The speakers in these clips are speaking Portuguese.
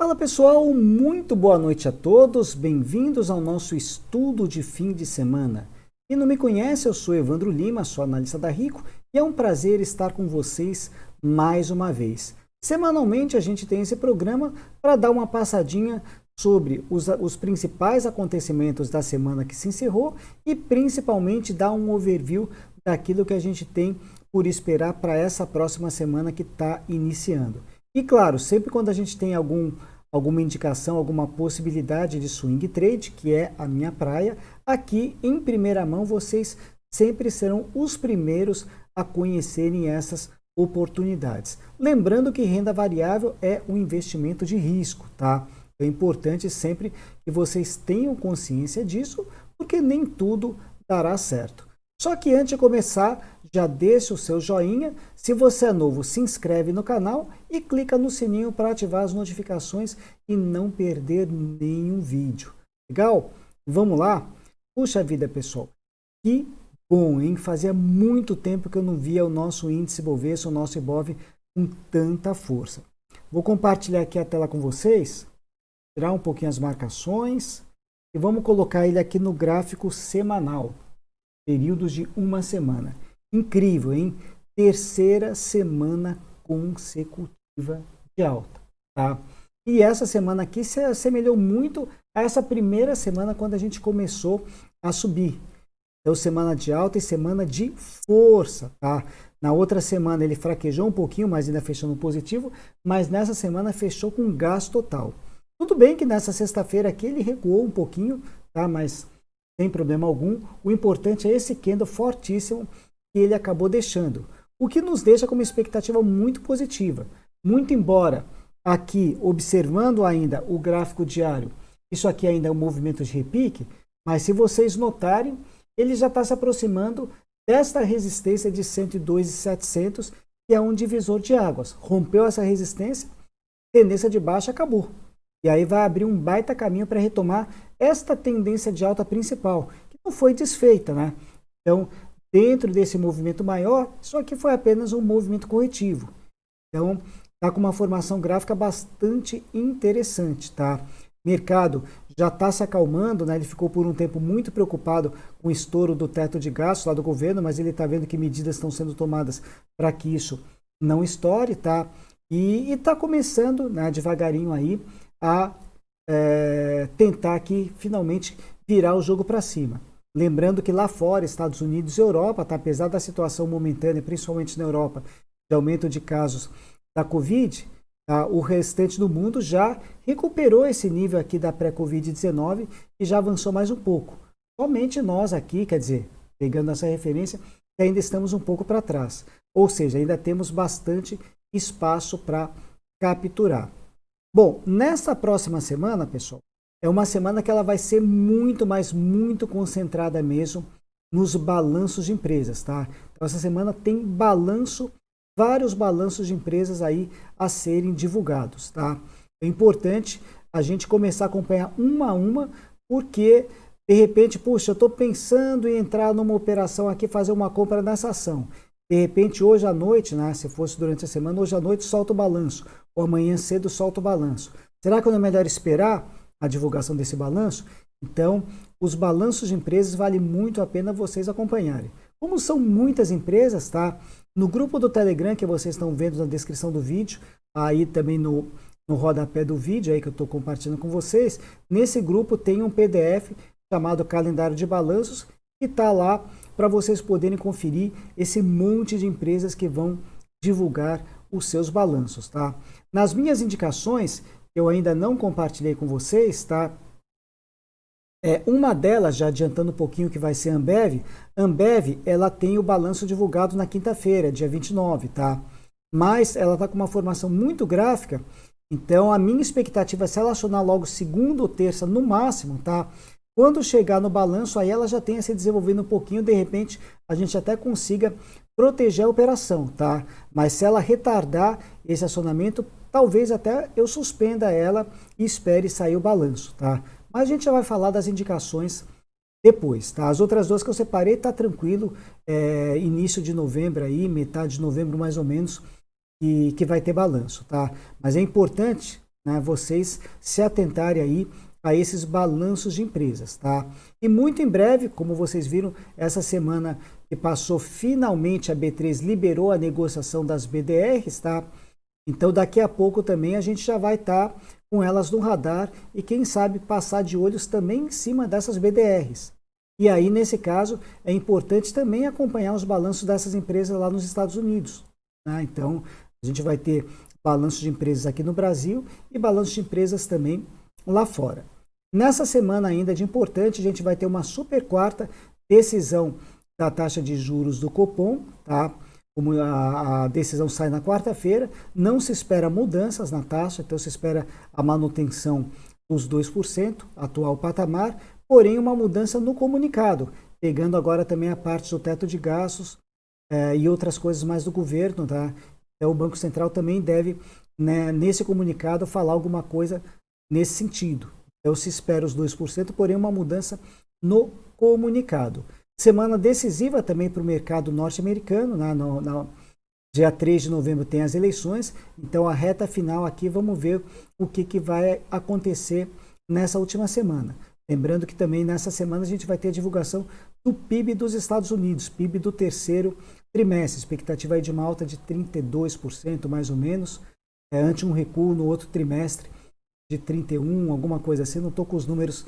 Fala pessoal, muito boa noite a todos, bem-vindos ao nosso estudo de fim de semana. Quem não me conhece, eu sou Evandro Lima, sou analista da Rico e é um prazer estar com vocês mais uma vez. Semanalmente a gente tem esse programa para dar uma passadinha sobre os principais acontecimentos da semana que se encerrou e principalmente dar um overview daquilo que a gente tem por esperar para essa próxima semana que está iniciando. E claro, sempre quando a gente tem alguma indicação, alguma possibilidade de swing trade, que é a minha praia, aqui em primeira mão vocês sempre serão os primeiros a conhecerem essas oportunidades. Lembrando que renda variável é um investimento de risco, tá? É importante sempre que vocês tenham consciência disso, porque nem tudo dará certo. Só que antes de começar, já deixa o seu joinha. Se você é novo, se inscreve no canal e clica no sininho para ativar as notificações e não perder nenhum vídeo. Legal? Vamos lá? Puxa vida, pessoal. Que bom, hein? Fazia muito tempo que eu não via o nosso índice Bovespa, o nosso Ibov com tanta força. Vou compartilhar aqui a tela com vocês, tirar um pouquinho as marcações e vamos colocar ele aqui no gráfico semanal. Períodos de uma semana. Incrível, hein? Terceira semana consecutiva de alta, tá? E essa semana aqui se assemelhou muito a essa primeira semana quando a gente começou a subir. Então, semana de alta e semana de força, tá? Na outra semana ele fraquejou um pouquinho, mas ainda fechou no positivo, mas nessa semana fechou com gás total. Tudo bem que nessa sexta-feira aqui ele recuou um pouquinho, tá? Mas sem problema algum. O importante é esse candle fortíssimo que ele acabou deixando. O que nos deixa com uma expectativa muito positiva. Muito embora aqui, observando ainda o gráfico diário, isso aqui ainda é um movimento de repique, mas se vocês notarem, ele já está se aproximando desta resistência de 102.700, que é um divisor de águas. Rompeu essa resistência, tendência de baixa acabou. E aí vai abrir um baita caminho para retomar esta tendência de alta principal, que não foi desfeita, né? Então, dentro desse movimento maior, isso aqui foi apenas um movimento corretivo. Então, está com uma formação gráfica bastante interessante, tá? Mercado já está se acalmando, né? Ele ficou por um tempo muito preocupado com o estouro do teto de gastos lá do governo, mas ele está vendo que medidas estão sendo tomadas para que isso não estoure, tá? E está começando, né, devagarinho aí, a tentar aqui finalmente virar o jogo para cima. Lembrando que lá fora, Estados Unidos e Europa, tá, apesar da situação momentânea, principalmente na Europa, de aumento de casos da Covid, tá, o restante do mundo já recuperou esse nível aqui da pré-Covid-19 e já avançou mais um pouco. Somente nós aqui, quer dizer, pegando essa referência, ainda estamos um pouco para trás. Ou seja, ainda temos bastante espaço para capturar. Bom, nessa próxima semana, pessoal, é uma semana que ela vai ser muito, mas muito concentrada mesmo nos balanços de empresas, tá? Então, essa semana tem vários balanços de empresas aí a serem divulgados, tá? É importante a gente começar a acompanhar uma a uma, porque, de repente, puxa, eu estou pensando em entrar numa operação aqui, fazer uma compra nessa ação. De repente, hoje à noite, né, se fosse durante a semana, hoje à noite solta o balanço, ou amanhã cedo solta o balanço. Será que não é melhor esperar a divulgação desse balanço? Então, os balanços de empresas vale muito a pena vocês acompanharem. Como são muitas empresas, tá? No grupo do Telegram, que vocês estão vendo na descrição do vídeo, aí também no rodapé do vídeo aí que eu estou compartilhando com vocês, nesse grupo tem um PDF chamado Calendário de Balanços, que está lá para vocês poderem conferir esse monte de empresas que vão divulgar os seus balanços, tá? Nas minhas indicações, eu ainda não compartilhei com vocês, tá? Uma delas, já adiantando um pouquinho, que vai ser a Ambev. Ambev, ela tem o balanço divulgado na quinta-feira, dia 29, tá? Mas ela está com uma formação muito gráfica, então a minha expectativa é se ela acionar logo segunda ou terça no máximo, tá? Quando chegar no balanço, aí ela já tenha se desenvolvendo um pouquinho, de repente a gente até consiga proteger a operação, tá? Mas se ela retardar esse acionamento, talvez até eu suspenda ela e espere sair o balanço, tá? Mas a gente já vai falar das indicações depois, tá? As outras duas que eu separei tá tranquilo, início de novembro aí, metade de novembro mais ou menos, que vai ter balanço, tá? Mas é importante, né, vocês se atentarem aí a esses balanços de empresas, tá? E muito em breve, como vocês viram, essa semana que passou, finalmente a B3 liberou a negociação das BDRs, tá? Então daqui a pouco também a gente já vai estar com elas no radar e quem sabe passar de olhos também em cima dessas BDRs. E aí, nesse caso, é importante também acompanhar os balanços dessas empresas lá nos Estados Unidos, né? Então, a gente vai ter balanço de empresas aqui no Brasil e balanço de empresas também lá fora. Nessa semana ainda de importante, a gente vai ter uma super quarta decisão da taxa de juros do Copom, tá? Como a decisão sai na quarta-feira, não se espera mudanças na taxa, então se espera a manutenção dos 2%, atual patamar, porém uma mudança no comunicado, pegando agora também a parte do teto de gastos e outras coisas mais do governo, tá? Então o Banco Central também deve, né, nesse comunicado, falar alguma coisa nesse sentido. Então se espera os 2%, porém uma mudança no comunicado. Semana decisiva também para o mercado norte-americano, né? Dia 3 de novembro tem as eleições, então a reta final aqui vamos ver o que vai acontecer nessa última semana. Lembrando que também nessa semana a gente vai ter a divulgação do PIB dos Estados Unidos, PIB do terceiro trimestre, expectativa aí de uma alta de 32% mais ou menos, ante um recuo no outro trimestre de 31%, alguma coisa assim, não estou com os números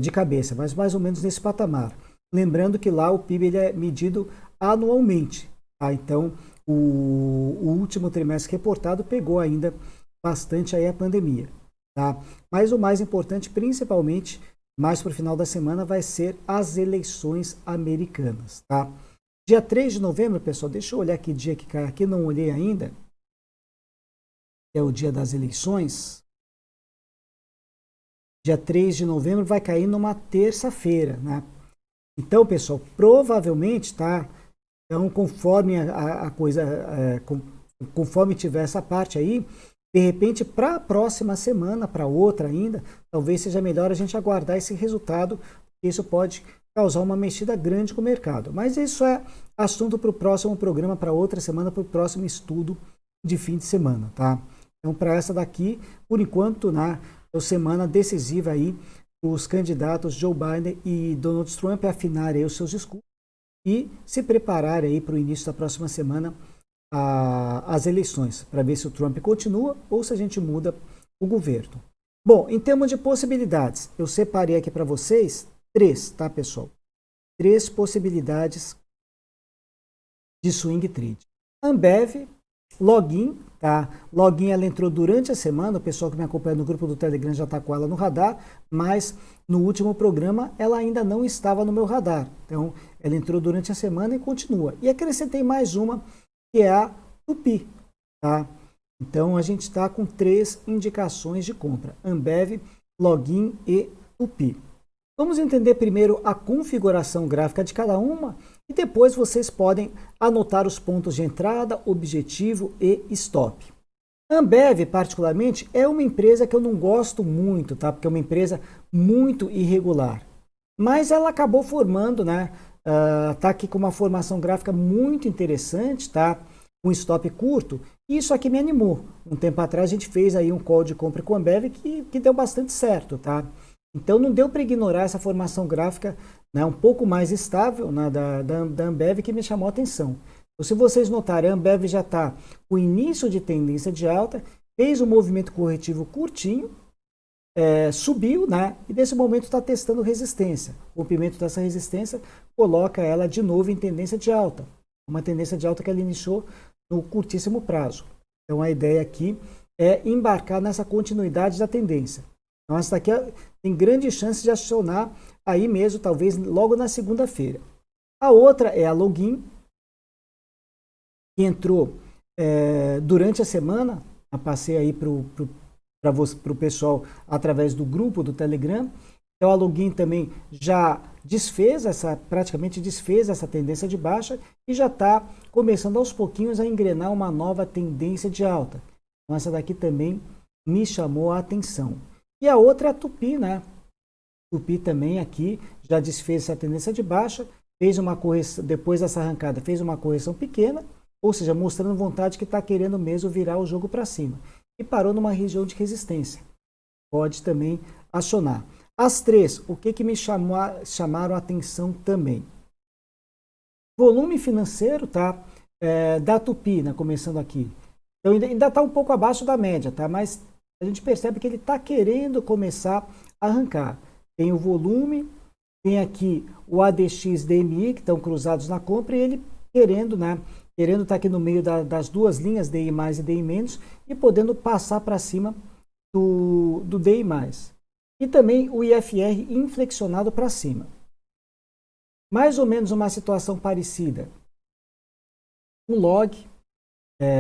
de cabeça, mas mais ou menos nesse patamar. Lembrando que lá o PIB ele é medido anualmente, tá? Então o último trimestre reportado pegou ainda bastante aí a pandemia, tá? Mas o mais importante, principalmente mais para o final da semana, vai ser as eleições americanas, tá? Dia 3 de novembro, pessoal, deixa eu olhar que dia que cai aqui, não olhei ainda, é o dia das eleições. Dia 3 de novembro vai cair numa terça-feira, né? Então, pessoal, provavelmente, tá? Então, conforme a coisa, conforme tiver essa parte aí, de repente, para a próxima semana, para outra ainda, talvez seja melhor a gente aguardar esse resultado, porque isso pode causar uma mexida grande com o mercado. Mas isso é assunto para o próximo programa, para outra semana, para o próximo estudo de fim de semana, tá? Então, para essa daqui, por enquanto, né, é semana decisiva aí, os candidatos Joe Biden e Donald Trump afinarem os seus discursos e se prepararem aí para o início da próxima semana as eleições, para ver se o Trump continua ou se a gente muda o governo. Bom, em termos de possibilidades, eu separei aqui para vocês 3, tá, pessoal? 3 possibilidades de swing trade. Ambev, Login, tá? Login ela entrou durante a semana, o pessoal que me acompanha no grupo do Telegram já está com ela no radar, mas no último programa ela ainda não estava no meu radar. Então, ela entrou durante a semana e continua. E acrescentei mais uma, que é a Tupi, tá? Então, a gente está com 3 indicações de compra, Ambev, Login e Tupi. Vamos entender primeiro a configuração gráfica de cada uma e depois vocês podem anotar os pontos de entrada, objetivo e stop. A Ambev, particularmente, é uma empresa que eu não gosto muito, tá? Porque é uma empresa muito irregular. Mas ela acabou formando, né? Tá aqui com uma formação gráfica muito interessante, tá? Um stop curto. E isso aqui me animou. Um tempo atrás a gente fez aí um call de compra com a Ambev que deu bastante certo, tá? Então não deu para ignorar essa formação gráfica, né, um pouco mais estável, né, da Ambev, que me chamou a atenção. Então, se vocês notarem, a Ambev já está com o início de tendência de alta, fez um movimento corretivo curtinho, subiu, né, e nesse momento está testando resistência. O rompimento dessa resistência coloca ela de novo em tendência de alta, uma tendência de alta que ela iniciou no curtíssimo prazo. Então a ideia aqui é embarcar nessa continuidade da tendência. Então essa daqui tem grande chance de acionar aí mesmo, talvez logo na segunda-feira. A outra é a Login, que entrou durante a semana, eu passei aí para o pessoal através do grupo do Telegram. Então a Login também já praticamente desfez essa tendência de baixa e já está começando aos pouquinhos a engrenar uma nova tendência de alta. Então essa daqui também me chamou a atenção. E a outra é a Tupi, né? Tupi também aqui já desfez essa tendência de baixa, fez uma correção, depois dessa arrancada, fez uma correção pequena, ou seja, mostrando vontade que está querendo mesmo virar o jogo para cima. e parou numa região de resistência. Pode também acionar. As três, o que me chamaram a atenção também? Volume financeiro, tá? Da Tupi, né? Começando aqui. Então ainda está um pouco abaixo da média, tá? Mas a gente percebe que ele está querendo começar a arrancar. Tem o volume, tem aqui o ADX DMI, que estão cruzados na compra, e ele querendo, né? Querendo estar aqui no meio das duas linhas, DI+, e DI-, e podendo passar para cima do DI+. E também o IFR inflexionado para cima. Mais ou menos uma situação parecida. O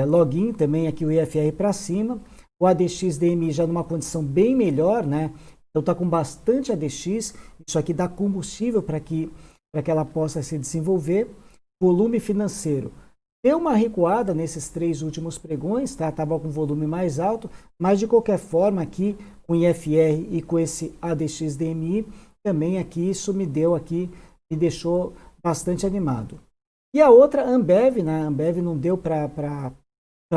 login também aqui o IFR para cima, o ADX DMI já numa condição bem melhor, né? Então está com bastante ADX, isso aqui dá combustível para que ela possa se desenvolver. Volume financeiro deu uma recuada nesses 3 últimos pregões, tá? Estava com volume mais alto, mas de qualquer forma aqui com IFR e com esse ADX DMI, também aqui isso me deixou bastante animado. E a outra, Ambev, né? Ambev não deu para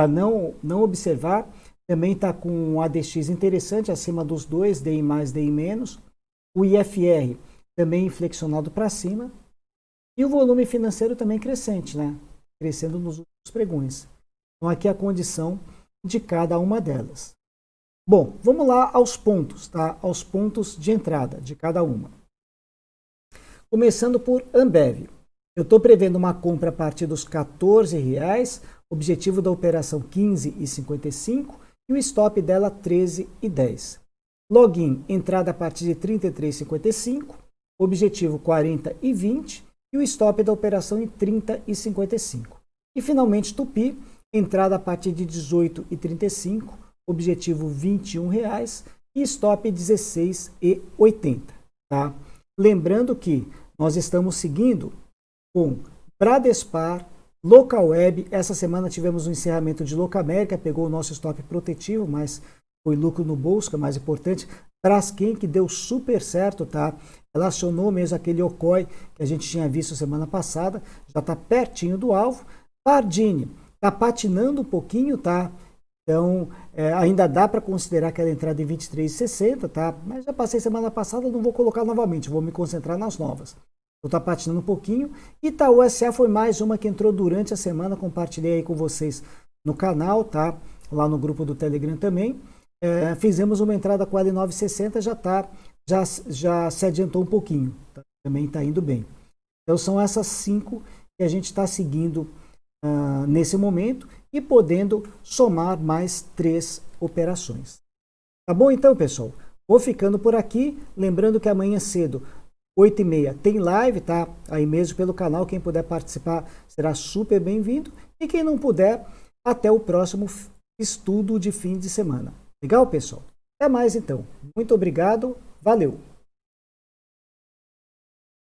não observar, também está com um ADX interessante acima dos dois, DI+, DI-. O IFR também inflexionado para cima. E o volume financeiro também crescente, né? Crescendo nos últimos pregões. Então aqui a condição de cada uma delas. Bom, vamos lá aos pontos, tá? Aos pontos de entrada de cada uma. Começando por Ambev. Eu estou prevendo uma compra a partir dos R$14, objetivo da operação 15,55 e o stop dela 13,10. Login, entrada a partir de 33,55, objetivo 40,20 e o stop da operação em 30,55. E finalmente Tupi, entrada a partir de 18,35, objetivo R$21 e stop 16,80. Tá? Lembrando que nós estamos seguindo com Bradespar, Localweb. Essa semana tivemos um encerramento de Locamérica, pegou o nosso stop protetivo, mas foi lucro no bolso, que é mais importante. Braskem, que deu super certo, tá? Relacionou mesmo aquele OCOI que a gente tinha visto semana passada, já está pertinho do alvo. Pardini está patinando um pouquinho, tá? Então, ainda dá para considerar aquela entrada em 23,60, tá? Mas já passei semana passada, não vou colocar novamente, vou me concentrar nas novas. Está patinando um pouquinho. Itaú SA foi mais uma que entrou durante a semana, compartilhei aí com vocês no canal, tá? Lá no grupo do Telegram também. Fizemos uma entrada com a L960, já se adiantou um pouquinho, tá? Também está indo bem. Então são essas 5 que a gente está seguindo nesse momento e podendo somar mais 3 operações. Tá bom então, pessoal? Vou ficando por aqui, lembrando que amanhã cedo 8h30 tem live, tá? Aí mesmo pelo canal, quem puder participar será super bem-vindo. E quem não puder, até o próximo estudo de fim de semana. Legal, pessoal? Até mais então. Muito obrigado, valeu!